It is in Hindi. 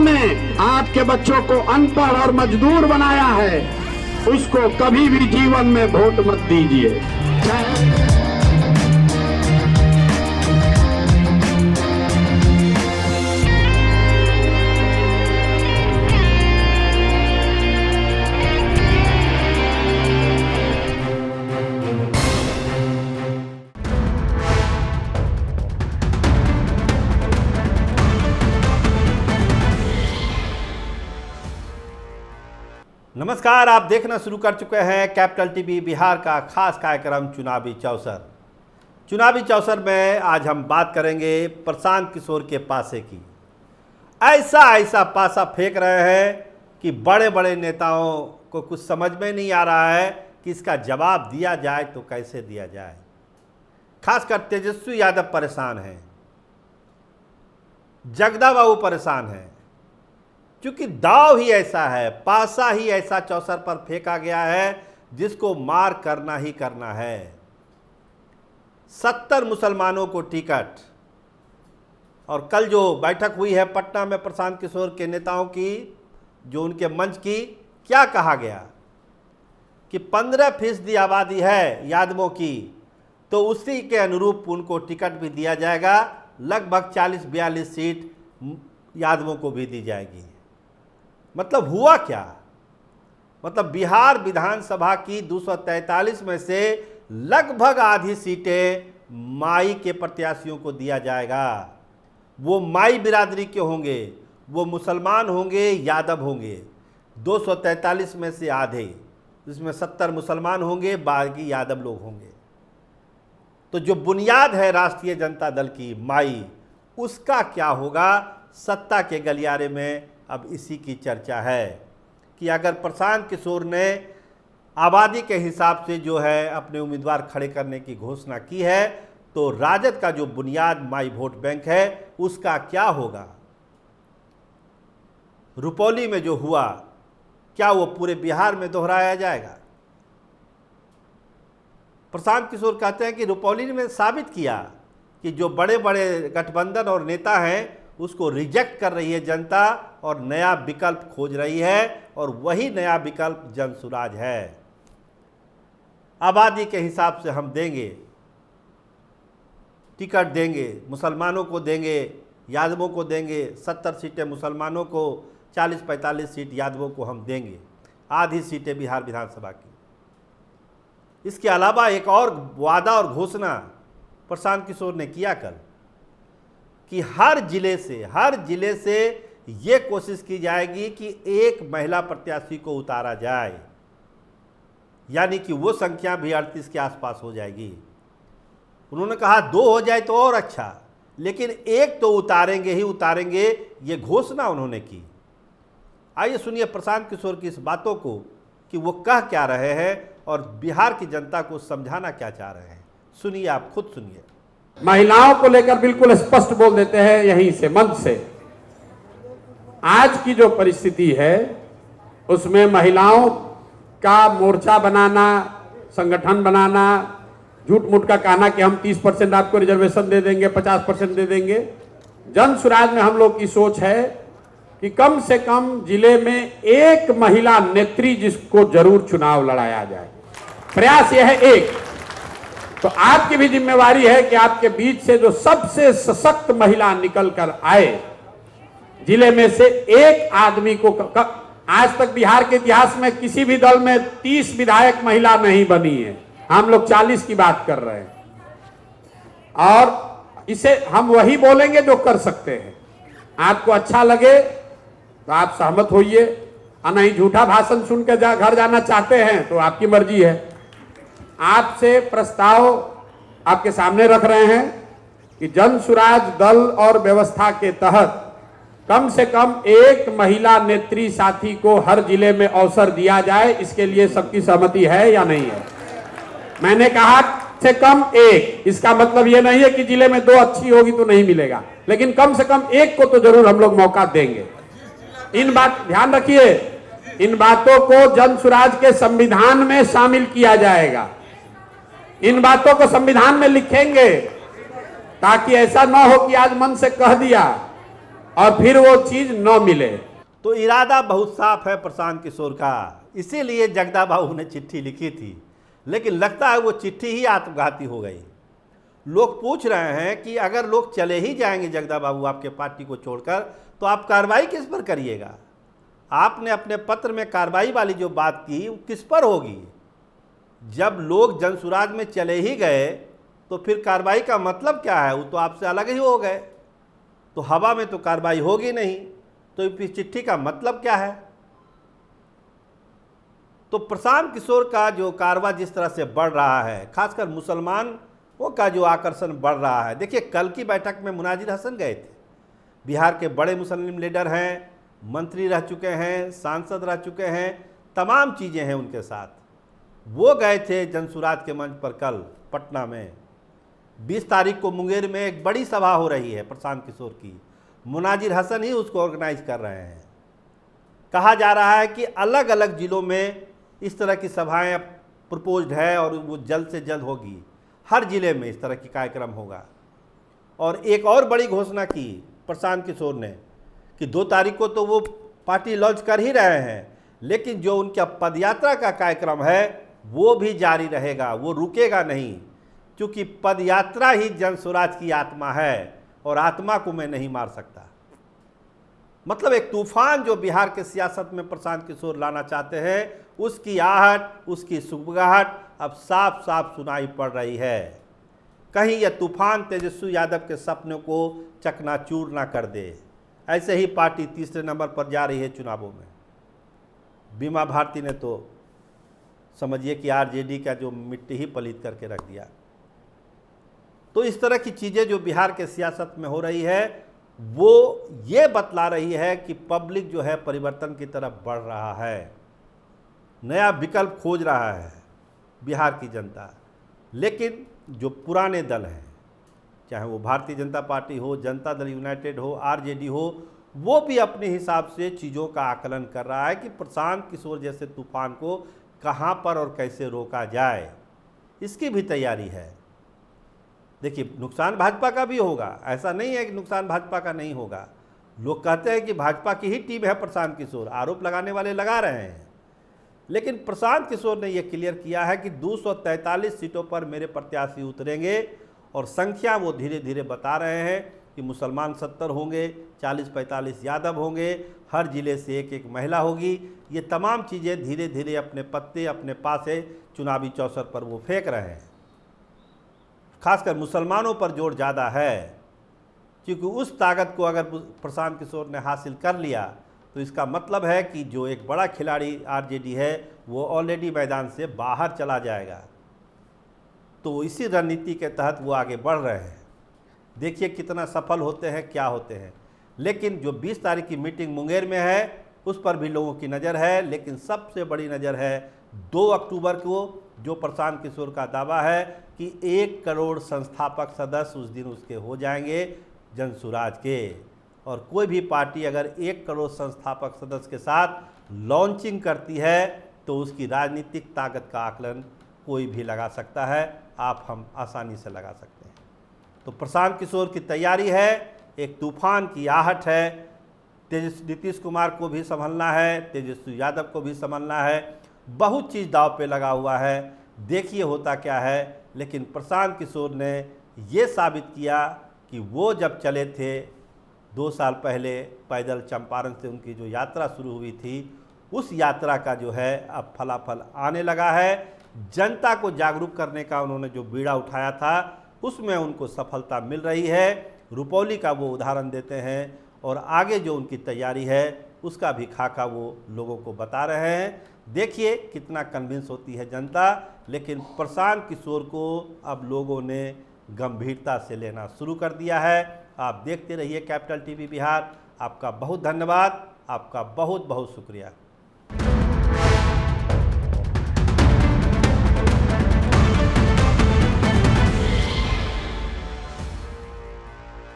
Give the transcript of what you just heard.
में आपके बच्चों को अनपढ़ और मजदूर बनाया है, उसको कभी भी जीवन में वोट मत दीजिए। नमस्कार, आप देखना शुरू कर चुके हैं कैपिटल टीवी बिहार का खास कार्यक्रम चुनावी चौसर। चुनावी चौसर में आज हम बात करेंगे प्रशांत किशोर के पासे की। ऐसा पासा फेंक रहे हैं कि बड़े बड़े नेताओं को कुछ समझ में नहीं आ रहा है कि इसका जवाब दिया जाए तो कैसे दिया जाए। खासकर तेजस्वी यादव परेशान हैं, जगदा बाबू परेशान हैं, क्योंकि दाव ही ऐसा है, पासा ही ऐसा चौसर पर फेंका गया है जिसको मार करना ही करना है। 70 मुसलमानों को टिकट। और कल जो बैठक हुई है पटना में प्रशांत किशोर के नेताओं की, जो उनके मंच की, क्या कहा गया कि 15% आबादी है यादवों की, तो उसी के अनुरूप उनको टिकट भी दिया जाएगा। लगभग 40-42 सीट यादवों को भी दी जाएगी। मतलब हुआ क्या? मतलब बिहार विधानसभा की 243 में से लगभग आधी सीटें माई के प्रत्याशियों को दिया जाएगा। वो माई बिरादरी के होंगे, वो मुसलमान होंगे, यादव होंगे। 243 में से आधे, जिसमें 70 मुसलमान होंगे, बाकी यादव लोग होंगे। तो जो बुनियाद है राष्ट्रीय जनता दल की माई, उसका क्या होगा? सत्ता के गलियारे में अब इसी की चर्चा है कि अगर प्रशांत किशोर ने आबादी के हिसाब से जो है अपने उम्मीदवार खड़े करने की घोषणा की है, तो राजद का जो बुनियाद माई वोट बैंक है उसका क्या होगा? रुपौली में जो हुआ, क्या वो पूरे बिहार में दोहराया जाएगा? प्रशांत किशोर कहते हैं कि रुपौली में साबित किया कि जो बड़े बड़े गठबंधन और नेता हैं उसको रिजेक्ट कर रही है जनता और नया विकल्प खोज रही है, और वही नया विकल्प जनसुराज है। आबादी के हिसाब से हम देंगे, टिकट देंगे, मुसलमानों को देंगे, यादवों को देंगे। 70 सीटें मुसलमानों को, 40-45 सीट यादवों को हम देंगे, आधी सीटें बिहार विधानसभा की। इसके अलावा एक और वादा और घोषणा प्रशांत किशोर ने किया कल कि हर जिले से ये कोशिश की जाएगी कि एक महिला प्रत्याशी को उतारा जाए, यानी कि वो संख्या भी 38 के आसपास हो जाएगी। उन्होंने कहा 2 हो जाए तो और अच्छा, लेकिन एक तो उतारेंगे ही उतारेंगे, ये घोषणा उन्होंने की। आइए सुनिए प्रशांत किशोर की इस बातों को कि वो कह क्या रहे हैं और बिहार की जनता को समझाना क्या चाह रहे हैं। सुनिए, आप खुद सुनिए। महिलाओं को लेकर बिल्कुल स्पष्ट बोल देते हैं यहीं से, मंच से। आज की जो परिस्थिति है उसमें महिलाओं का मोर्चा बनाना, संगठन बनाना, झूठ मूठ का कहना कि हम 30% आपको रिजर्वेशन दे देंगे, 50% दे देंगे। जन सुराज में हम लोग की सोच है कि कम से कम जिले में एक महिला नेत्री जिसको जरूर चुनाव लड़ाया जाए। प्रयास यह है एक। तो आपकी भी जिम्मेवारी है कि आपके बीच से जो सबसे सशक्त महिला निकल कर आए, जिले में से एक आदमी को आज तक बिहार के इतिहास में किसी भी दल में 30 विधायक महिला नहीं बनी है, हम लोग 40 की बात कर रहे हैं। और इसे हम वही बोलेंगे जो कर सकते हैं। आपको अच्छा लगे तो आप सहमत होइए, और नहीं झूठा भाषण सुन के घर जाना चाहते हैं तो आपकी मर्जी है। आपसे प्रस्ताव आपके सामने रख रहे हैं कि जन सुराज दल और व्यवस्था के तहत कम से कम एक महिला नेत्री साथी को हर जिले में अवसर दिया जाए। इसके लिए सबकी सहमति है या नहीं है? मैंने कहा से कम एक, इसका मतलब यह नहीं है कि जिले में 2 अच्छी होगी तो नहीं मिलेगा, लेकिन कम से कम एक को तो जरूर हम लोग मौका देंगे। इन बात ध्यान रखिए, इन बातों को जन सुराज के संविधान में शामिल किया जाएगा। इन बातों को संविधान में लिखेंगे ताकि ऐसा ना हो कि आज मन से कह दिया और फिर वो चीज न मिले। तो इरादा बहुत साफ है प्रशांत किशोर का, इसीलिए जगदा बाबू ने चिट्ठी लिखी थी, लेकिन लगता है वो चिट्ठी ही आत्मघाती हो गई। लोग पूछ रहे हैं कि अगर लोग चले ही जाएंगे जगदा बाबू आपके पार्टी को छोड़कर, तो आप कार्रवाई किस पर करिएगा? आपने अपने पत्र में कार्रवाई वाली जो बात की वो किस पर होगी? जब लोग जनसुराज में चले ही गए तो फिर कार्रवाई का मतलब क्या है? वो तो आपसे अलग ही हो गए, तो हवा में तो कार्रवाई होगी नहीं, तो इस चिट्ठी का मतलब क्या है? तो प्रशांत किशोर का जो कारवा जिस तरह से बढ़ रहा है, खासकर मुसलमानों का जो आकर्षण बढ़ रहा है। देखिए, कल की बैठक में मुनाजिर हसन गए थे, बिहार के बड़े मुस्लिम लीडर हैं, मंत्री रह चुके हैं, सांसद रह चुके हैं, तमाम चीज़ें हैं उनके साथ। वो गए थे जनसुराज के मंच पर कल पटना में। 20 तारीख को मुंगेर में एक बड़ी सभा हो रही है प्रशांत किशोर की, मुनाजिर हसन ही उसको ऑर्गेनाइज कर रहे हैं। कहा जा रहा है कि अलग अलग ज़िलों में इस तरह की सभाएं प्रपोज्ड है और वो जल्द से जल्द होगी, हर ज़िले में इस तरह की कार्यक्रम होगा। और एक और बड़ी घोषणा की प्रशांत किशोर ने कि 2 तारीख को तो वो पार्टी लॉन्च कर ही रहे हैं, लेकिन जो उनका पदयात्रा का कार्यक्रम है वो भी जारी रहेगा, वो रुकेगा नहीं, क्योंकि पदयात्रा ही जनसुराज की आत्मा है और आत्मा को मैं नहीं मार सकता। मतलब एक तूफान जो बिहार के सियासत में प्रशांत किशोर लाना चाहते हैं, उसकी आहट, उसकी सुगबुगाहट अब साफ साफ सुनाई पड़ रही है। कहीं यह तूफान तेजस्वी यादव के सपनों को चकनाचूर ना कर दे। ऐसे ही पार्टी तीसरे नंबर पर जा रही है चुनावों में। बीमा भारती ने तो समझिए कि आरजेडी का जो मिट्टी ही पलीत करके रख दिया। तो इस तरह की चीज़ें जो बिहार के सियासत में हो रही है, वो ये बतला रही है कि पब्लिक जो है परिवर्तन की तरफ बढ़ रहा है, नया विकल्प खोज रहा है बिहार की जनता। लेकिन जो पुराने दल हैं, चाहे वो भारतीय जनता पार्टी हो, जनता दल यूनाइटेड हो, आरजेडी हो, वो भी अपने हिसाब से चीज़ों का आकलन कर रहा है कि प्रशांत किशोर जैसे तूफान को कहाँ पर और कैसे रोका जाए, इसकी भी तैयारी है। देखिए, नुकसान भाजपा का भी होगा, ऐसा नहीं है कि नुकसान भाजपा का नहीं होगा। लोग कहते हैं कि भाजपा की ही टीम है प्रशांत किशोर, आरोप लगाने वाले लगा रहे हैं, लेकिन प्रशांत किशोर ने यह क्लियर किया है कि 243 सीटों पर मेरे प्रत्याशी उतरेंगे, और संख्या वो धीरे धीरे बता रहे हैं कि मुसलमान 70 होंगे, 40-45 यादव होंगे, हर जिले से एक एक महिला होगी। ये तमाम चीज़ें धीरे धीरे अपने पत्ते अपने पासे चुनावी चौसर पर वो फेंक रहे हैं। खासकर मुसलमानों पर जोर ज़्यादा है, क्योंकि उस ताकत को अगर प्रशांत किशोर ने हासिल कर लिया तो इसका मतलब है कि जो एक बड़ा खिलाड़ी आरजेडी है वो ऑलरेडी मैदान से बाहर चला जाएगा। तो इसी रणनीति के तहत वो आगे बढ़ रहे हैं। देखिए कितना सफल होते हैं, क्या होते हैं। लेकिन जो 20 तारीख की मीटिंग मुंगेर में है उस पर भी लोगों की नज़र है, लेकिन सबसे बड़ी नज़र है 2 अक्टूबर को, जो प्रशांत किशोर का दावा है कि 1 करोड़ संस्थापक सदस्य उस दिन उसके हो जाएंगे जनसुराज के। और कोई भी पार्टी अगर 1 करोड़ संस्थापक सदस्य के साथ लॉन्चिंग करती है तो उसकी राजनीतिक ताकत का आकलन कोई भी लगा सकता है, हम आसानी से लगा सकते हैं। तो प्रशांत किशोर की तैयारी है, एक तूफान की आहट है। नीतीश कुमार को भी संभलना है, तेजस्वी यादव को भी संभलना है, बहुत चीज़ दांव पे लगा हुआ है। देखिए होता क्या है। लेकिन प्रशांत किशोर ने ये साबित किया कि वो जब चले थे 2 साल पहले पैदल चंपारण से उनकी जो यात्रा शुरू हुई थी, उस यात्रा का जो है अब फलाफल आने लगा है। जनता को जागरूक करने का उन्होंने जो बीड़ा उठाया था उसमें उनको सफलता मिल रही है। रुपौली का वो उदाहरण देते हैं और आगे जो उनकी तैयारी है उसका भी खाका वो लोगों को बता रहे हैं। देखिए कितना कन्विंस होती है जनता। लेकिन प्रशांत किशोर को अब लोगों ने गंभीरता से लेना शुरू कर दिया है। आप देखते रहिए कैपिटल टीवी बिहार। आपका बहुत धन्यवाद, आपका बहुत बहुत शुक्रिया।